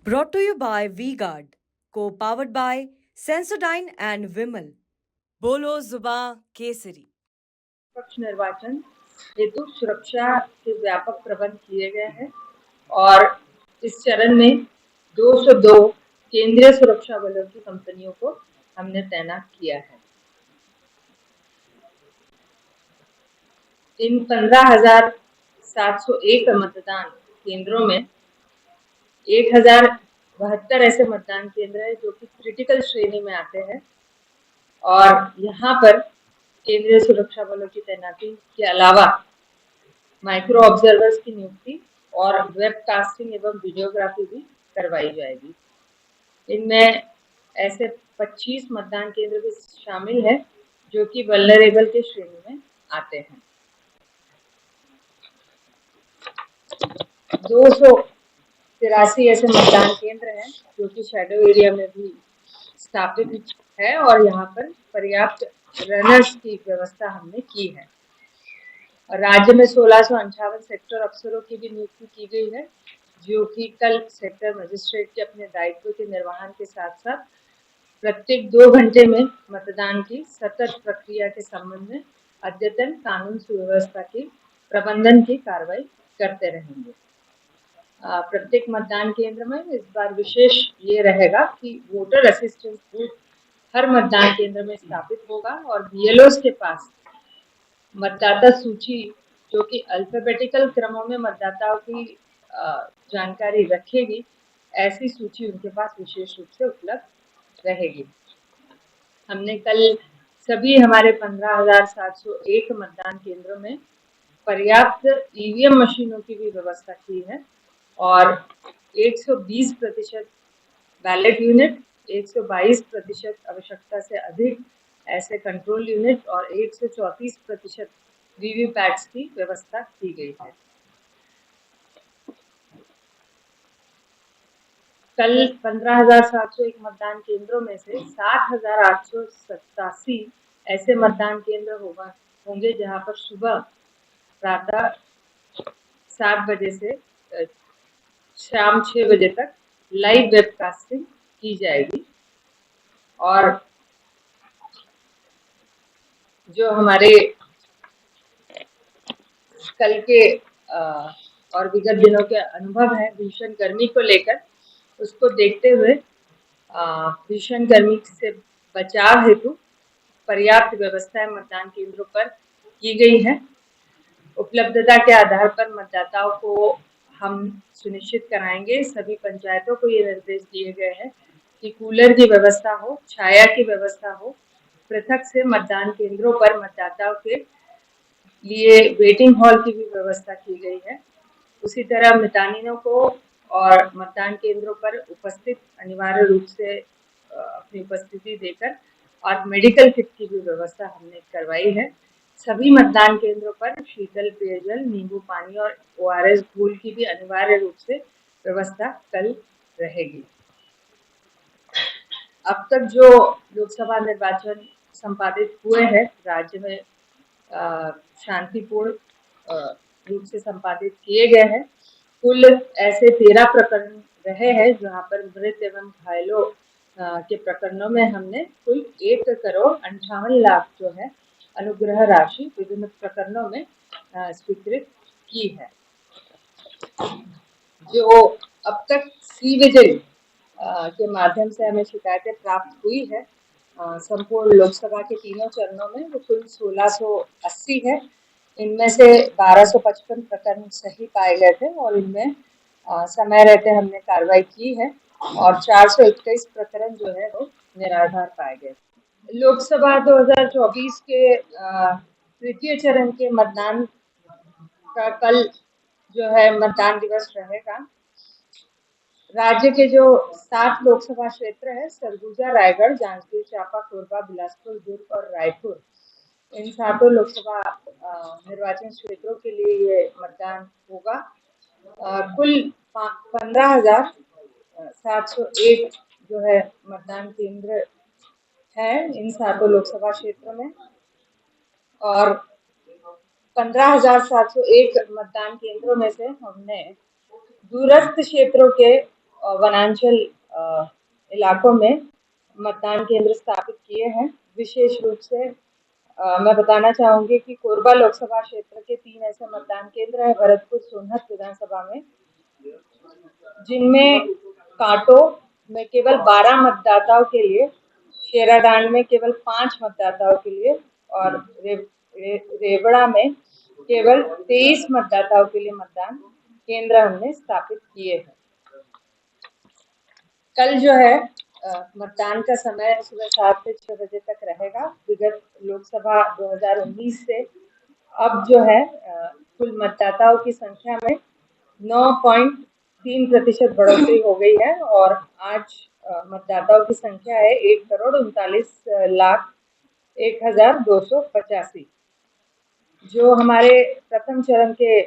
Brought to you by VGuard, co-powered by Sensodyne and Vimal. बोलो जुबा केसरी। पक्ष निर्वाचन हेतु सुरक्षा के व्यापक प्रबंध किए गए हैं और इस चरण में 202 केंद्रीय सुरक्षा बलों की कंपनियों को हमने तैनात किया है। इन 15,701 मतदान केंद्रों में 1,072 ऐसे मतदान केंद्र हैं जो कि क्रिटिकल श्रेणी में आते हैं और यहाँ पर केंद्रीय सुरक्षा बलों की तैनाती के अलावा माइक्रो ऑब्जर्वर्स की नियुक्ति और वेबकास्टिंग एवं वीडियोग्राफी भी करवाई जाएगी। इनमें ऐसे 25 मतदान केंद्र भी शामिल है जो कि वल्नरेबल के श्रेणी में आते हैं। 283 ऐसे मतदान केंद्र हैं जो कि शैडो एरिया में भी स्थापित है और यहाँ पर पर्याप्त रनर्स की व्यवस्था हमने की है। राज्य में 1658 सेक्टर अफसरों की भी नियुक्ति की गई है जो कि कल सेक्टर मजिस्ट्रेट के अपने दायित्व के निर्वहन के साथ साथ प्रत्येक 2 घंटे में मतदान की सतत प्रक्रिया के संबंध में अद्यतन कानून सुव्यवस्था की प्रबंधन की कार्रवाई करते रहेंगे। प्रत्येक मतदान केंद्र में इस बार विशेष ये रहेगा कि वोटर असिस्टेंस बूथ हर मतदान केंद्र में स्थापित होगा और बीएलओस के पास मतदाता सूची जो कि अल्फाबेटिकल क्रमों में मतदाताओं की जानकारी रखेगी, ऐसी सूची उनके पास विशेष रूप से उपलब्ध रहेगी। हमने कल सभी हमारे 15,701 मतदान केंद्रों में पर्याप्त ईवीएम मशीनों की भी व्यवस्था की है और 120% बैलेट यूनिट, 122% आवश्यकता से अधिक ऐसे कंट्रोल यूनिट और 134% वीवीपैट्स की व्यवस्था की गई है। कल 15,701 मतदान केंद्रों में से 60,887 ऐसे मतदान केंद्र होंगे जहां पर सुबह प्रातः 7 बजे से शाम 6 बजे तक लाइव वेबकास्टिंग की जाएगी और जो हमारे कल के और विगत दिनों के अनुभव है भीषण गर्मी को लेकर, उसको देखते हुए भीषण गर्मी से बचाव हेतु पर्याप्त व्यवस्थाएं मतदान केंद्रों पर की गई है। उपलब्धता के आधार पर मतदाताओं को हम सुनिश्चित कराएंगे। सभी पंचायतों को ये निर्देश दिए गए हैं कि कूलर की व्यवस्था हो, छाया की व्यवस्था हो, पृथक से मतदान केंद्रों पर मतदाताओं के लिए वेटिंग हॉल की भी व्यवस्था की गई है। उसी तरह मितानिनों को और मतदान केंद्रों पर उपस्थित अनिवार्य रूप से अपनी उपस्थिति देकर और मेडिकल किट की भी व्यवस्था हमने करवाई है। सभी मतदान केंद्रों पर शीतल पेयजल, नींबू पानी और ओआरएस घोल की भी अनिवार्य रूप से व्यवस्था कल रहेगी। अब तक जो लोकसभा निर्वाचन संपादित हुए हैं राज्य में शांतिपूर्ण रूप से संपादित किए गए हैं। कुल ऐसे 13 प्रकरण रहे हैं जहां पर मृत एवं घायलों के प्रकरणों में हमने कुल 1,58,00,000 जो है अनुग्रह राशि विभिन्न प्रकरणों में स्वीकृत की है। जो अब तक सी विजिल के माध्यम से हमें शिकायतें प्राप्त हुई है संपूर्ण लोकसभा के तीनों चरणों में वो कुल 1680 है। इनमें से 1255 प्रकरण सही पाए गए थे और इनमें समय रहते हमने कार्रवाई की है और 421 प्रकरण जो है वो निराधार पाए गए। लोकसभा 2024 के तृतीय चरण के मतदान का कल जो है मतदान दिवस रहेगा। राज्य के जो 7 लोकसभा क्षेत्र है सरगुजा, रायगढ़, जांजगीर चांपा, कोरबा, बिलासपुर, दुर्ग और रायपुर, इन 7 लोकसभा निर्वाचन क्षेत्रों के लिए ये मतदान होगा। कुल 15,701 जो है मतदान केंद्र है इन 7 लोकसभा क्षेत्रों में और 15,701 मतदान केंद्रों में से हमने दूरस्थ क्षेत्रों के वनांचल इलाकों में मतदान केंद्र स्थापित किए हैं। विशेष रूप से मैं बताना चाहूंगी कि कोरबा लोकसभा क्षेत्र के 3 ऐसे मतदान केंद्र है भरतपुर सोनहत विधानसभा में, जिनमें कांटो में केवल 12 मतदाताओं के लिए, शेराडांड में केवल 5 मतदाताओं के लिए और रेवड़ा में केवल 23 मतदाताओं के लिए मतदान केंद्र हमने स्थापित किए हैं। कल जो है मतदान का समय सुबह 7 से 6 बजे तक रहेगा। विगत लोकसभा 2019 से अब जो है कुल मतदाताओं की संख्या में 9.3% बढ़ोतरी हो गई है और आज मतदाताओं की संख्या है 1,39,01,285। जो हमारे प्रथम चरण के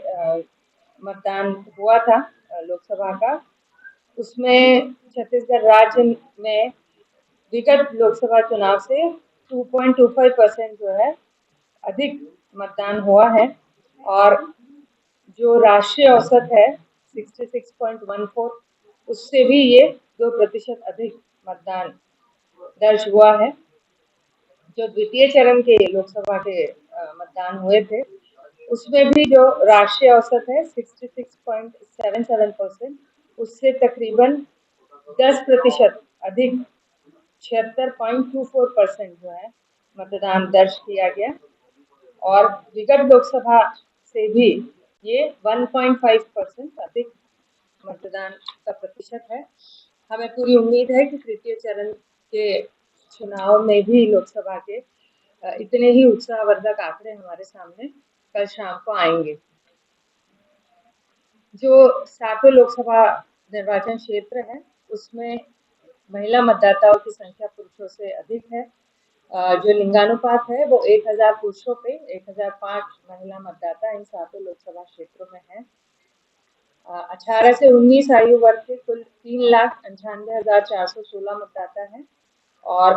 मतदान हुआ था लोकसभा का, उसमें छत्तीसगढ़ राज्य में विगत लोकसभा चुनाव से 2.25% जो है अधिक मतदान हुआ है और जो राष्ट्रीय औसत है 66.14, उससे भी ये 2% अधिक मतदान दर्ज हुआ है। जो द्वितीय चरण के लोकसभा के मतदान हुए थे, उसमें भी जो राष्ट्रीय औसत है 66.77%, उससे तकरीबन 10% अधिक 76.24% जो है मतदान दर्ज किया गया और विगत लोकसभा से भी ये 1.5% अधिक मतदान का प्रतिशत है। हमें पूरी उम्मीद है कि तृतीय चरण के चुनाव में भी लोकसभा के इतने ही उत्साहवर्धक आंकड़े हमारे सामने कल शाम को आएंगे। जो 7वें लोकसभा निर्वाचन क्षेत्र है, उसमें महिला मतदाताओं की संख्या पुरुषों से अधिक है। जो लिंगानुपात है वो 1000 पुरुषों पे 1005 महिला मतदाता इन 7 लोकसभा क्षेत्रों में है। 18 से 19 आयु वर्ग के कुल 3,98,416 मतदाता हैं और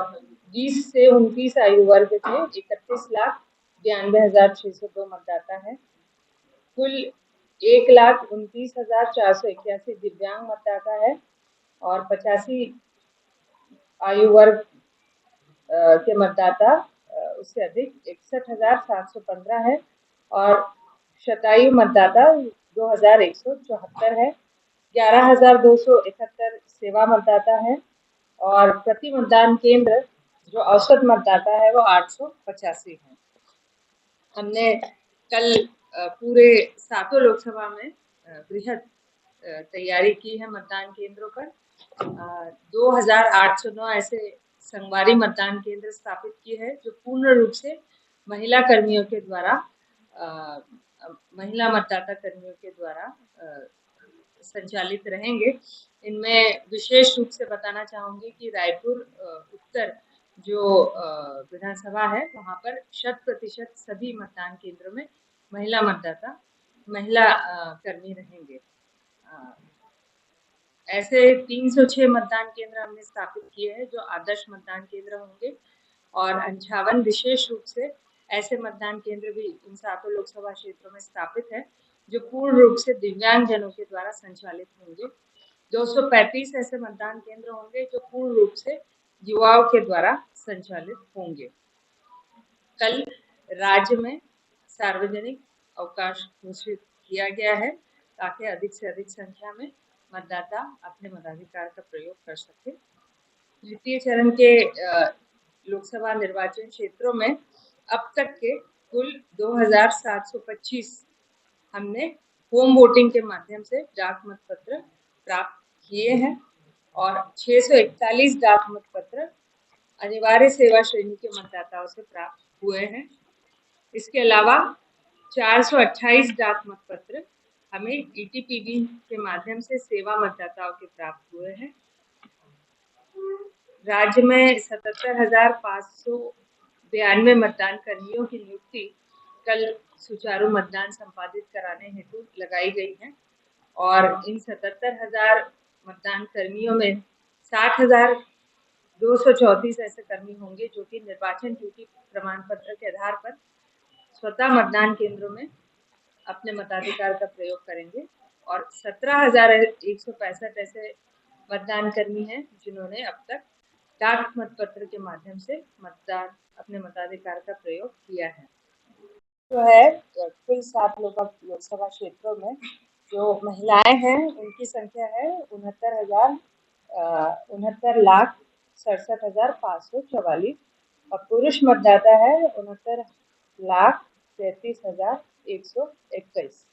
20 से 29 आयु वर्ग के 31,92,602 मतदाता है। कुल 1,29,481 दिव्यांग मतदाता है और 85 आयु वर्ग के मतदाता उससे अधिक 61,715 है और शतायु मतदाता 2,174 है। 11,271 सेवा मतदाता है और प्रति मतदान केंद्र जो औसत मतदाता है वो 885 है। हमने कल पूरे 7 लोकसभा में बृहद तैयारी की है मतदान केंद्रों पर। 2,809 ऐसे संगवारी मतदान केंद्र स्थापित किए हैं जो पूर्ण रूप से महिला कर्मियों के द्वारा महिला मतदाता कर्मियों के द्वारा संचालित रहेंगे। इनमें विशेष रूप से बताना चाहूंगी कि रायपुर उत्तर जो विधानसभा है, वहां पर 100% सभी मतदान केंद्रों में महिला कर्मी रहेंगे। ऐसे 306 मतदान केंद्र हमने स्थापित किए हैं जो आदर्श मतदान केंद्र होंगे और 58 विशेष रूप से ऐसे मतदान केंद्र भी इन 7 लोकसभा क्षेत्रों में स्थापित है जो पूर्ण रूप से दिव्यांग जनों के द्वारा संचालित होंगे। 235 ऐसे मतदान केंद्र होंगे जो पूर्ण रूप से युवाओं के द्वारा संचालित होंगे। कल राज्य में सार्वजनिक अवकाश घोषित किया गया है ताकि अधिक से अधिक संख्या में मतदाता अपने मताधिकार का प्रयोग कर सके। द्वितीय चरण के लोकसभा निर्वाचन क्षेत्रों में अब तक के कुल 2,725 हमने होम वोटिंग के माध्यम से डाक मतपत्र प्राप्त किए हैं और 641 डाक मतपत्र अनिवार्य सेवा श्रेणी के मतदाताओं से प्राप्त हुए हैं। इसके अलावा 428 डाक मतपत्र हमें ईटीपीबी के माध्यम से सेवा मतदाताओं के प्राप्त हुए हैं। राज्य में 77,592 मतदान कर्मियों की नियुक्ति कल सुचारू मतदान संपादित कराने हेतु लगाई गई है और इन 77,000 मतदान कर्मियों में 60,234 ऐसे कर्मी होंगे जो कि निर्वाचन ड्यूटी प्रमाण पत्र के आधार पर स्वतः मतदान केंद्रों में अपने मताधिकार का प्रयोग करेंगे और 17,165 ऐसे मतदान कर्मी हैं जिन्होंने अब तक डाक मतपत्र के माध्यम से अपने मताधिकार का प्रयोग किया है। जो है कुल 7 लोकसभा क्षेत्रों में जो महिलाएं हैं उनकी संख्या है 69,67,544 और पुरुष मतदाता है 69,33,121।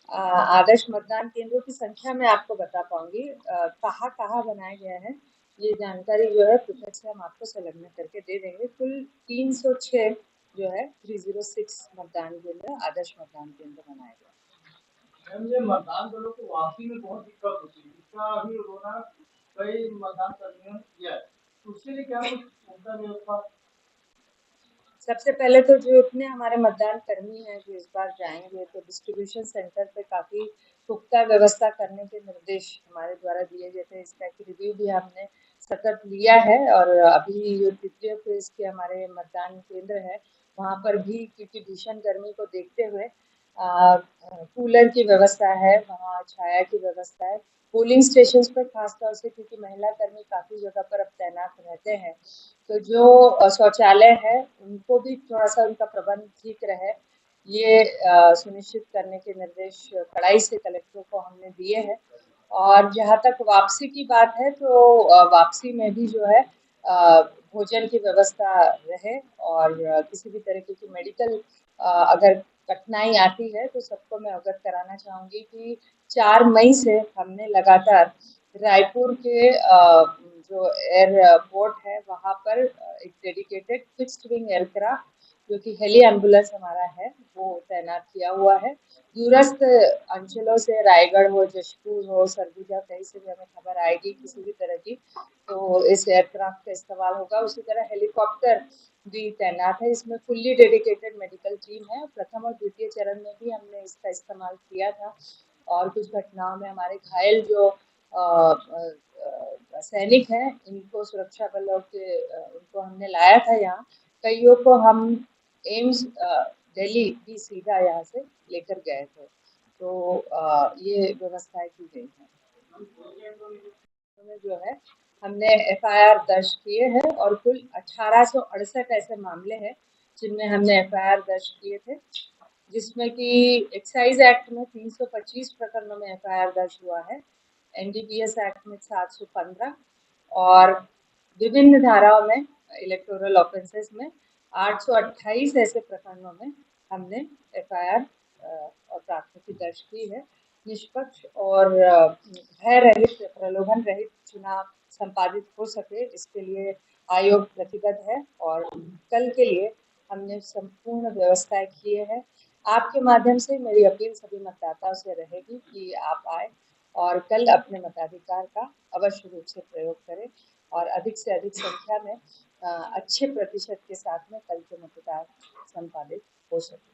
आदर्श मतदान केंद्रों की संख्या मैं आपको बता पाऊंगी, कहाँ कहाँ बनाए गए हैं ये जानकारी जो है पृथक से हम आपको संलग्न करके दे देंगे। कुल 306 जो है 306 मतदान केंद्र आदर्श मतदान केंद्र बनाए गए। मैम, ये मतदान दलों को वापसी में बहुत दिक्कत होती है, इसका अभी उन्होंने कई मतदान कर्मियों ने किया है, तो उसके लिए क्या कुछ सुविधा व्यवस्था? सबसे पहले तो जो इतने हमारे मतदान कर्मी हैं जो इस बार जाएंगे तो डिस्ट्रीब्यूशन सेंटर पे काफ़ी पुख्ता व्यवस्था करने के निर्देश हमारे द्वारा दिए गए थे। इसका एक रिव्यू भी हमने सतत लिया है और अभी जो तृतीय फेज के हमारे मतदान केंद्र है वहाँ पर भी क्योंकि भीषण गर्मी को देखते हुए कूलर की व्यवस्था है, वहाँ छाया की व्यवस्था है। पोलिंग स्टेशन पर खासतौर से क्योंकि महिला कर्मी काफ़ी जगह पर अब तैनात रहते हैं तो जो शौचालय है उनको भी थोड़ा सा उनका प्रबंध ठीक रहे ये सुनिश्चित करने के निर्देश कड़ाई से कलेक्टरों को हमने दिए हैं। और जहाँ तक वापसी की बात है तो वापसी में भी जो है भोजन की व्यवस्था रहे और किसी भी तरीके की मेडिकल अगर कठिनाई आती है तो सबको मैं अवगत कराना चाहूँगी कि 4 मई से हमने लगातार रायपुर के जो एयरपोर्ट है वहाँ पर एक डेडिकेटेड फिक्स्ड विंग एयरक्राफ्ट जो कि हेली एम्बुलेंस हमारा है वो तैनात किया हुआ है। दूरस्थ अंचलों से रायगढ़ हो, जशपुर हो, सरगुजा कहीं से भी हमें खबर आएगी किसी भी तरह की तो इस एयरक्राफ्ट का इस्तेमाल होगा। उसी तरह हेलीकॉप्टर भी तैनात है। इसमें फुल्ली डेडिकेटेड मेडिकल टीम है। प्रथम और द्वितीय चरण में भी हमने इसका इस्तेमाल किया था और कुछ घटनाओं में हमारे घायल जो सैनिक हैं इनको सुरक्षा बलों के उनको हमने लाया था यहाँ। कईयों को हम एम्स दिल्ली भी सीधा यहाँ से लेकर गए थे। तो ये व्यवस्थाएं की गई हैं। जो है हमने एफआईआर दर्ज किए हैं और कुल 1868 ऐसे मामले हैं जिनमें हमने एफआईआर दर्ज किए थे, जिसमें कि एक्साइज एक्ट में 325 प्रकरणों में एफआईआर दर्ज हुआ है, एनडीपीएस एक्ट में 715 और विभिन्न धाराओं में इलेक्टोरल ऑफेंसेस में 828 ऐसे प्रकरणों में हमने एफआईआर और प्राथमिकी दर्ज की है। निष्पक्ष और भय रहित, प्रलोभन रहित चुनाव संपादित हो सके इसके लिए आयोग प्रतिबद्ध है और कल के लिए हमने संपूर्ण व्यवस्थाएं किए हैं। आपके माध्यम से मेरी अपील सभी मतदाताओं से रहेगी कि आप आए और कल अपने मताधिकार का अवश्य रूप से प्रयोग करें और अधिक से अधिक संख्या में अच्छे प्रतिशत के साथ में कल के मतदान संपादित हो सके।